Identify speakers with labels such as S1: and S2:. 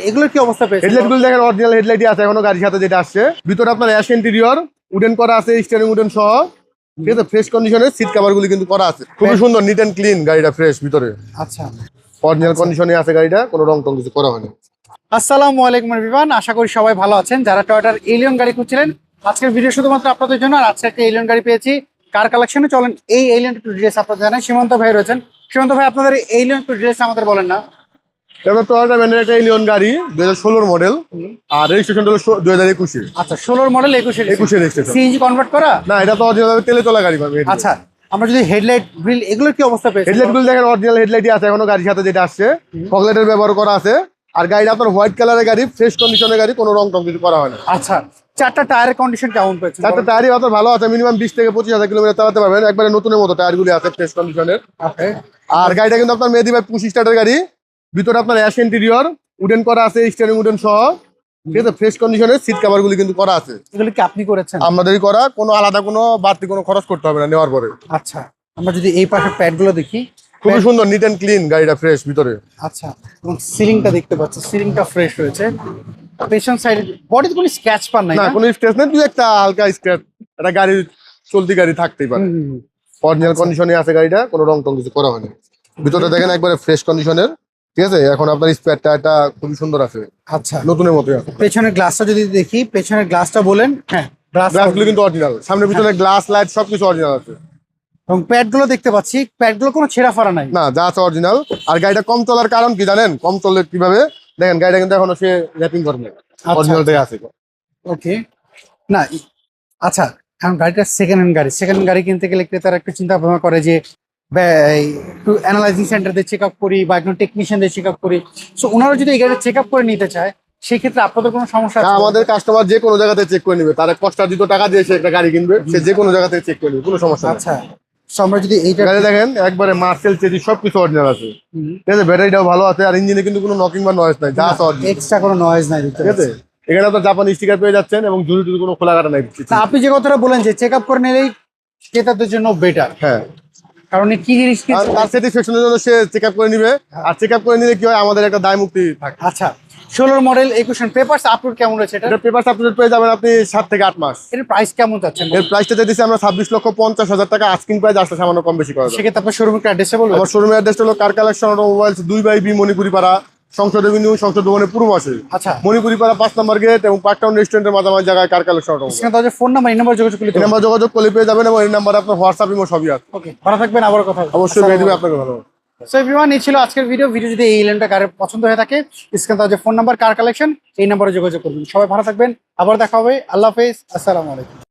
S1: এগুলোর কি অবস্থা পেয়েছে?
S2: হেডলাইট গুলো দেখেন অরিজিনাল হেডলাইটই আছে এখনো গাড়ির সাথে যেটা আসছে। ভিতরে আপনার অ্যাশ ইন্টেরিয়র উডেন করা আছে, স্টিয়ারিং উডেন সহ, ঠিক আছে। ফ্রেশ কন্ডিশনের সিট কভার গুলি কিন্তু করা আছে, খুবই সুন্দর নিট এন্ড ক্লিন গাড়িটা, ফ্রেশ ভিতরে
S1: আচ্ছা,
S2: অরিজিনাল কন্ডিশনে আছে গাড়িটা, কোনো রং টং কিছু করা হয়নি।
S1: আসসালামু আলাইকুম এভরিওয়ান, আশা করি সবাই ভালো আছেন। যারা টয়োটার এলিয়ন গাড়ি খুঁজছিলেন, আজকের ভিডিও শুধুমাত্র আপনাদের জন্য। আর আজকে একটা এলিয়ন গাড়ি পেয়েছি কার কালেকশনে। চলেন এই এলিয়ন একটু ডিটেইলস আপনাদের জানাই। সীমান্ত ভাই রয়েছেন। সীমান্ত ভাই, আপনাদের এলিয়ন একটু ডিটেইলস আমাদের বলেন না।
S2: এবার টয়োটা ব্র্যান্ডের একটা এলিয়ন গাড়ি 2016 মডেল, আর রেজিস্ট্রেশন হলো 2021।
S1: আচ্ছা, 16 মডেল, 21
S2: রেজিস্ট্রেশন।
S1: সিএনজি কনভার্ট করা?
S2: না, এটা তো অরিজিনাল তেলে চলা গাড়ি পাবে।
S1: আচ্ছা, আমরা যদি হেডলাইট গ্রিল এগুলোর কি অবস্থা পেয়েছি?
S2: হেডলাইট গুলো দেখেন অরিজিনাল হেডলাইটই আছে এখনো গাড়ির সাথে যেটা আসছে, ফগলাইটের ব্যবহার করা আছে। আর গাড়িটা আপনার হোয়াইট কালারের গাড়ি, ফ্রেশ কন্ডিশনের গাড়ি, কোনো রং টং কিছু করা হয় না।
S1: আচ্ছা, চারটা টায়ারের কন্ডিশন কেমন পেয়েছেন?
S2: চারটা টায়ারই আপনার ভালো আছে, মিনিমাম 20 থেকে 25,000 কিলোমিটার চালাতে পারবেন, একবারে নতুনের মতো টায়ার গুলি আছে, ফ্রেশ কন্ডিশনের।
S1: ওকে।
S2: আর গাড়িটা কিন্তু আপনার মেহেদি ভাই পুশ স্টার্টের গাড়ি, ভিতরে আপনার অ্যাশ ইন্টেরিয়র উডেন করা আছে, স্টিয়ারিং উডেন সহ, ঠিক আছে। ফ্রেশ কন্ডিশনের সিট কভার গুলি কিন্তু করা আছে।
S1: এগুলো কি আপনি করেছেন?
S2: আমাদেরই করা, কোনো আলাদা কোনো বাড়তি কোনো খরচ করতে হবে না নেওয়ার পরে।
S1: আচ্ছা, আমরা যদি এই পাশে প্যাড গুলো দেখি,
S2: খুবই সুন্দর নিট এন্ড ক্লিন গাড়িটা, ফ্রেশ ভিতরে।
S1: আচ্ছা, এবং সিলিংটা দেখতে পাচ্ছি, সিলিংটা ফ্রেশ রয়েছে। পেছন সাইডে বডিতে কোনো স্ক্র্যাচ পান নাই
S2: না,
S1: না?
S2: কোনো স্ক্র্যাচ নেই, দুই একটা হালকা স্ক্র্যাচ, একটা গাড়ি চলতি গাড়ি থাকতেই পারে। অরিজিনাল কন্ডিশনে আছে গাড়িটা, কোনো রং টং কিছু করা হয়নি। ভিতরে দেখেন একবারে ফ্রেশ কন্ডিশনের, ঠিক আছে। এখন আপনার স্পেয়ার টায়ারটা খুবই সুন্দর আছে,
S1: আচ্ছা,
S2: নতুনের মতোই আছে।
S1: পেছনের গ্লাসটা যদি দেখি, পেছনের গ্লাসটা বলেন। হ্যাঁ,
S2: গ্লাসগুলো কিন্তু অরিজিনাল, সামনে পিছনে গ্লাস লাইট সবকিছু অরিজিনাল আছে।
S1: এবং প্যাড গুলো দেখতে পাচ্ছি, প্যাড গুলো কোনো ছেঁড়া ফাড়া নাই।
S2: না, যা আছে অরিজিনাল। আর গাড়িটা কম চলার কারণ কি জানেন? কম চললে কিভাবে দেখেন, গাড়িটা কিন্তু এখনো সে র্যাপিং করে না, অরিজিনালটাই আছে।
S1: ওকে। না, আচ্ছা, কারণ গাড়িটা সেকেন্ড হ্যান্ড গাড়ি, সেকেন্ড হ্যান্ড গাড়ি কিনতে গেলে ক্রেতারা একটু চিন্তা ভাবনা করে যে একটু অ্যানালাইজিং সেন্টার দিয়ে চেক আপ করি বা একজন টেকনিশিয়ান দিয়ে চেক আপ করি। সো ওনারা যদি এই গাড়ি চেক আপ করে নিতে চায়, সেই ক্ষেত্রে আপনাদের কোনো সমস্যা আছে?
S2: আমাদের কাস্টমার যে কোনো জায়গাতে চেক করে নিবে, তার কষ্টার্জিত টাকা দিয়ে সে একটা গাড়ি কিনবে, সে যে কোনো জায়গাতে চেক করে নিবে, কোনো সমস্যা নেই।
S1: আচ্ছা, সো আমরা যদি এইটা
S2: গাড়ি দেখেন একবারে মার্সেল চেজি সবকিছু অরিজিনাল আছে, ঠিক আছে। ব্যাটারিটাও ভালো আছে, আর ইঞ্জিনে কিন্তু কোনো নকিং বা নয়েজ নাই, যা আছে অরিজিনাল,
S1: এক্সট্রা কোনো নয়েজ নাই দিতে,
S2: ঠিক আছে। এখানে আপনার জাপানি স্টিকার পেয়ে যাচ্ছেন, এবং ঝুড়ি টুড়ি কোনো খোলা কাটা নাই।
S1: আপনি যে কথাটা বলেন যে চেক আপ করে নিলেই ক্রেতাদের জন্য বেটার,
S2: হ্যাঁ,
S1: কারণ কি জিনিস কি।
S2: আর তার স্যাটিসফ্যাকশনের জন্য সে চেক আপ করে নিবে, আর চেক আপ করে নিলে কি হয়, আমাদের একটা দায় মুক্তি থাকে।
S1: আচ্ছা, 16 মডেল 21 পেপারস আপলোড কেমন রয়েছে?
S2: এটা পেপার আপডেট পেয়ে যাবেন আপনি 7 থেকে 8 মাস।
S1: এর প্রাইস কেমন যাচ্ছেন?
S2: এর প্রাইসটা দিয়েছি আমরা 26,50,000 টাকা, আস্কিং প্রাইস আসলে সামান্য কম বেশি করা যাবে।
S1: সেক্ষেত্রে আপনার শোরুমের অ্যাড্রেসে বলবেন।
S2: আমার শোরুমের অ্যাড্রেসটা হলো car collection automobiles, 2/B Manipuri পাড়া, সংসদ এভিনিউ, সংসদ ভবনের পূর্ব পাশে।
S1: আচ্ছা,
S2: মণিপুরি পাড়া 5 নম্বর গেট এবং পার্কটাউন রেস্টুরেন্টের মাঝামাঝি জায়গায় কার কালেকশন অটোমোবাইলস।
S1: স্ক্রিনে তাহলে ফোন নাম্বার, এই নাম্বার যোগাযোগ করলে
S2: এই নাম্বার যোগাযোগ করলে পেয়ে যাবেন, এবং এই নাম্বারে আপনার হোয়াটসঅ্যাপ ইমো সবই আছে।
S1: ওকে, ভালো থাকবেন, আবার কথা হবে।
S2: অবশ্যই পেয়ে দিবে আপনাকে ভালো।
S1: সো এভরিওয়ান, এই ছিল আজকের ভিডিও। যদি এই এলিয়নটা কারের পছন্দ হয়ে থাকে, স্ক্রিনে তাহলে ফোন নাম্বার, কার কালেকশন, এই নাম্বারে যোগাযোগ করবেন। সবাই ভালো থাকবেন, আবার দেখা হবে। আল্লাহ হাফেজ, আসসালামু আলাইকুম।